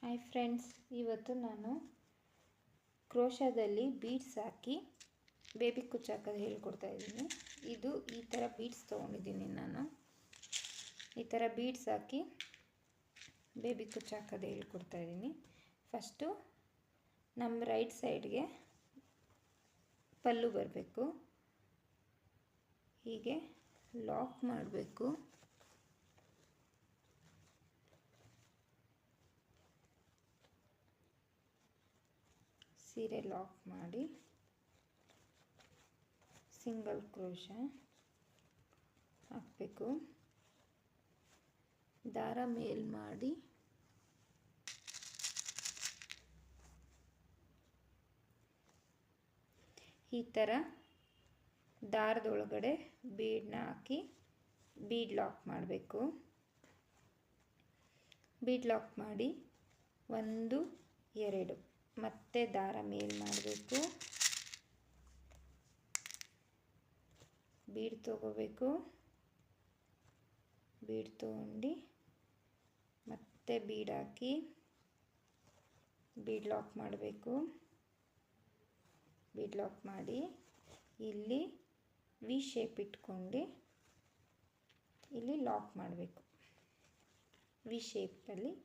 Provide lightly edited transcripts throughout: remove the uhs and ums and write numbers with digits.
Hi friends, ಇವತ್ತು ನಾನು ಕ್ರೋಶಾದಲ್ಲಿ beads ಹಾಕಿ baby ಕುಚ್ಚು ಹಾಕೋದು ಹೇಳ್ಕೊಡ್ತಾ ಇದ್ದೀನಿ. ಇದು ಈ ಥರ ಬೀಡ್ಸ್ ತೊಗೊಂಡಿದ್ದೀನಿ. ನಾನು ಈ ಥರ ಬೀಡ್ಸ್ ಹಾಕಿ ಬೇಬಿ ಕುಚ್ಚು ಹಾಕೋದು ಹೇಳ್ಕೊಡ್ತಾ ಇದ್ದೀನಿ. ಫಸ್ಟು ನಮ್ಮ ರೈಟ್ ಸೈಡ್ಗೆ ಪಲ್ಲು ಬರಬೇಕು. ಹೀಗೆ ಲಾಕ್ ಮಾಡಬೇಕು. ಸೀರೆ ಲಾಕ್ ಮಾಡಿ ಸಿಂಗಲ್ ಕ್ರೋಶಾ ಹಾಕಬೇಕು. ದಾರ ಮೇಲ್ ಮಾಡಿ ಈ ಥರ ದಾರದೊಳಗಡೆ ಬೀಡನ್ನ ಹಾಕಿ ಬೀಡ್ ಲಾಕ್ ಮಾಡಬೇಕು. ಬೀಡ್ ಲಾಕ್ ಮಾಡಿ 1 2 ಮತ್ತೆ ದಾರ ಮೇಲ್ ಮಾಡಬೇಕು. ಬೀಡ್ ತಗೋಬೇಕು. ಬೀಡ್ ತಗೊಂಡು ಮತ್ತೆ ಬೀಡ್ ಹಾಕಿ ಬೀಡ್ ಲಾಕ್ ಮಾಡಬೇಕು. ಬೀಡ್ ಲಾಕ್ ಮಾಡಿ ಇಲ್ಲಿ ವಿ ಶೇಪ್ ಇಟ್ಕೊಂಡು ಇಲ್ಲಿ ಲಾಕ್ ಮಾಡಬೇಕು. ವಿ ಶೇಪಲ್ಲಿ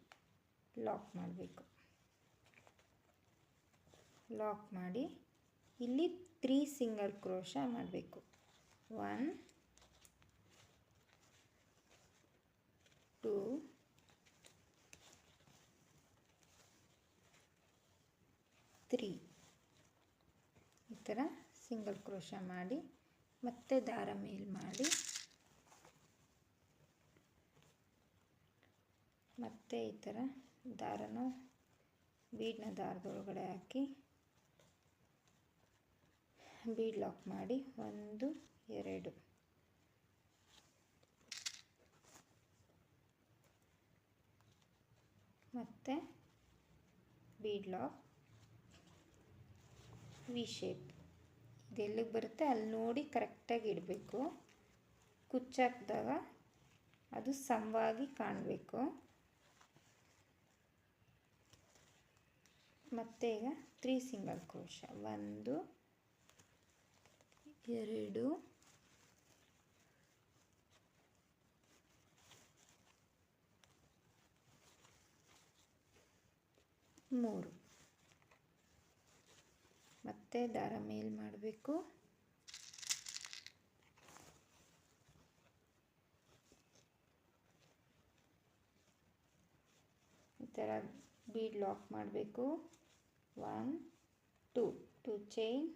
ಲಾಕ್ ಮಾಡಬೇಕು. ಲಾಕ್ ಮಾಡಿ ಇಲ್ಲಿ 3 ಸಿಂಗಲ್ ಕ್ರೋಶಾ ಮಾಡಬೇಕು. 1 2 3 ಈ ಥರ ಸಿಂಗಲ್ ಕ್ರೋಶಾ ಮಾಡಿ ಮತ್ತೆ ದಾರ ಮೇಲ್ ಮಾಡಿ ಮತ್ತೆ ಈ ಥರ ದಾರನ ಬೀಡ್ನ ದಾರದೊಳಗಡೆ ಹಾಕಿ ಬೀಡ್ ಲಾಕ್ ಮಾಡಿ 1 2 ಮತ್ತೆ ಬೀಡ್ ಲಾಕ್ ವಿ ಶೇಪ್. ಇದೆಲ್ಲಿಗೆ ಬರುತ್ತೆ ಅಲ್ಲಿ ನೋಡಿ ಕರೆಕ್ಟಾಗಿ ಇಡಬೇಕು. ಕುಚ್ಚಾಕಿದಾಗ ಅದು ಸಮವಾಗಿ ಕಾಣಬೇಕು. ಮತ್ತೆ ಈಗ 3 ಸಿಂಗಲ್ ಕ್ರೋಶಾ 1 2 3 ಮತ್ತೆ ದಾರ ಮೇಲ್ ಮಾಡಬೇಕು. ಈ ಥರ ಬೀಡ್ ಲಾಕ್ ಮಾಡಬೇಕು. 1 2 chain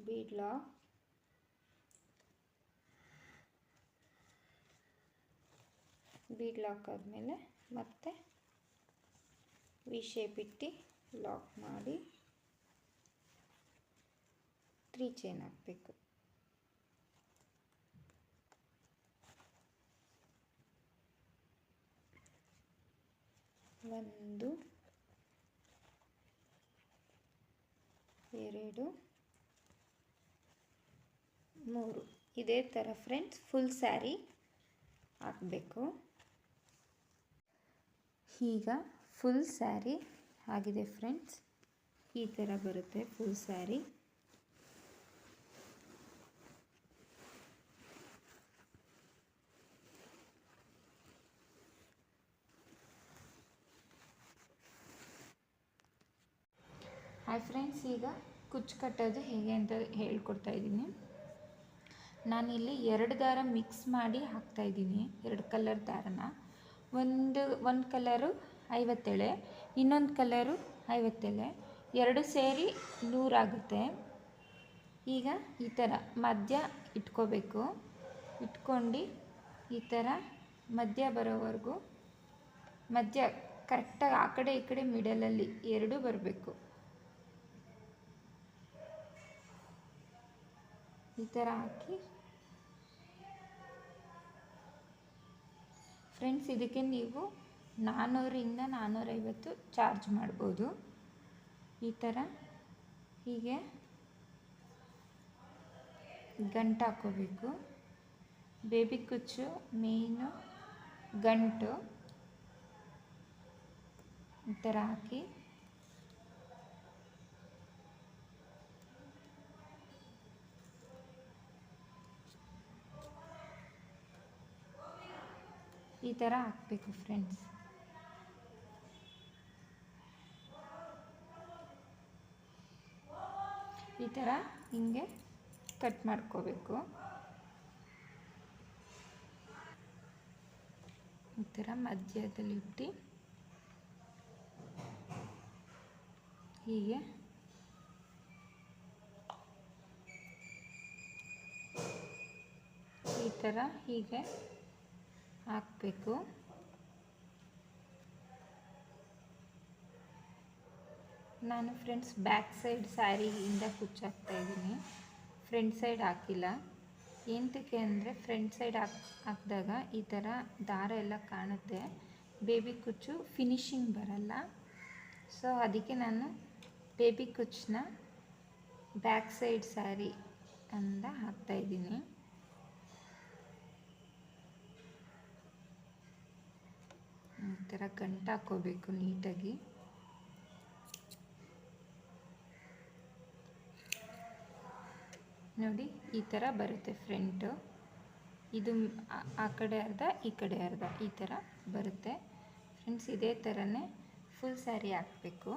bead lock bead lock ಆದಮೇಲೆ ಮತ್ತೆ ವಿ ಶೇಪ್ ಇಟ್ಟು ಲಾಕ್ ಮಾಡಿ 3 ಚೈನ್ ಹಾಕಬೇಕು. 1 2 3 ಇದೇ ಥರ ಫ್ರೆಂಡ್ಸ್ ಫುಲ್ ಸ್ಯಾರಿ ಹಾಕಬೇಕು. ಈಗ ಫುಲ್ ಸ್ಯಾರಿ ಆಗಿದೆ ಫ್ರೆಂಡ್ಸ್. ಈ ಥರ ಬರುತ್ತೆ ಫುಲ್ ಸ್ಯಾರಿ. ಹಾಯ್ ಫ್ರೆಂಡ್ಸ್, ಈಗ ಕುಚ್ಚು ಕಟ್ಟೋದು ಹೇಗೆ ಅಂತ ಹೇಳ್ಕೊಡ್ತಾ ಇದ್ದೀನಿ. ನಾನಿಲ್ಲಿ 2 ದಾರ ಮಿಕ್ಸ್ ಮಾಡಿ ಹಾಕ್ತಾಯಿದ್ದೀನಿ. 2 ಕಲರ್ ದಾರನ ಒಂದು ಕಲರು 50 ಎಳೆ, ಇನ್ನೊಂದು ಕಲರು 50 ಎಳೆ, 2 ಸೇರಿ 100 ಆಗುತ್ತೆ. ಈಗ ಈ ಥರ ಮಧ್ಯ ಇಟ್ಕೋಬೇಕು. ಇಟ್ಕೊಂಡು ಈ ಥರ ಮಧ್ಯ ಬರೋವರೆಗೂ ಮಧ್ಯ ಕರೆಕ್ಟಾಗಿ ಆ ಕಡೆ ಈ ಕಡೆ ಮಿಡಲಲ್ಲಿ 2 ಬರಬೇಕು. ಈ ಥರ ಹಾಕಿ ಫ್ರೆಂಡ್ಸ್, ಇದಕ್ಕೆ ನೀವು 400 ಇಂದ 450 ಚಾರ್ಜ್ ಮಾಡ್ಬೋದು. ಈ ಥರ ಹೀಗೆ ಗಂಟು ಹಾಕ್ಕೋಬೇಕು. ಬೇಬಿ ಕುಚ್ಚು ಮೇಯ್ನು ಗಂಟು ಈ ಥರ ಹಾಕಿ ಈ ಥರ ಹಾಕಬೇಕು ಫ್ರೆಂಡ್ಸ್. ಈ ಥರ ಹಿಂಗೆ ಕಟ್ ಮಾಡ್ಕೋಬೇಕು. ಈ ಥರ ಮಧ್ಯದಲ್ಲಿ ಇಟ್ಟು ಹೀಗೆ ಈ ಥರ ಹೀಗೆ ಹಾಕಬೇಕು. ನಾನು ಫ್ರೆಂಡ್ಸ್ ಬ್ಯಾಕ್ ಸೈಡ್ ಸ್ಯಾರಿಯಿಂದ ಕುಚ್ಚಾಕ್ತಾ ಇದ್ದೀನಿ, ಫ್ರಂಟ್ ಸೈಡ್ ಹಾಕಿಲ್ಲ. ಏನಕ್ಕೆ ಅಂದರೆ ಫ್ರಂಟ್ ಸೈಡ್ ಹಾಕಿದಾಗ ಈ ಥರ ದಾರ ಎಲ್ಲ ಕಾಣುತ್ತೆ, ಬೇಬಿ ಕುಚ್ಚು ಫಿನಿಶಿಂಗ್ ಬರಲ್ಲ. ಸೊ ಅದಕ್ಕೆ ನಾನು ಬೇಬಿ ಕುಚ್ಚನ್ನ ಬ್ಯಾಕ್ ಸೈಡ್ ಸ್ಯಾರಿ ಅಂತ ಹಾಕ್ತಾಯಿದ್ದೀನಿ. ಈ ಥರ ಗಂಟು ಹಾಕ್ಕೋಬೇಕು ನೀಟಾಗಿ. ನೋಡಿ ಈ ಥರ ಬರುತ್ತೆ ಫ್ರಂಟು. ಇದು ಆ ಕಡೆ ಅರ್ಧ ಈ ಕಡೆ ಅರ್ಧ ಈ ಥರ ಬರುತ್ತೆ ಫ್ರೆಂಡ್ಸ್. ಇದೇ ಥರನೇ ಫುಲ್ ಸ್ಯಾರಿ ಹಾಕಬೇಕು.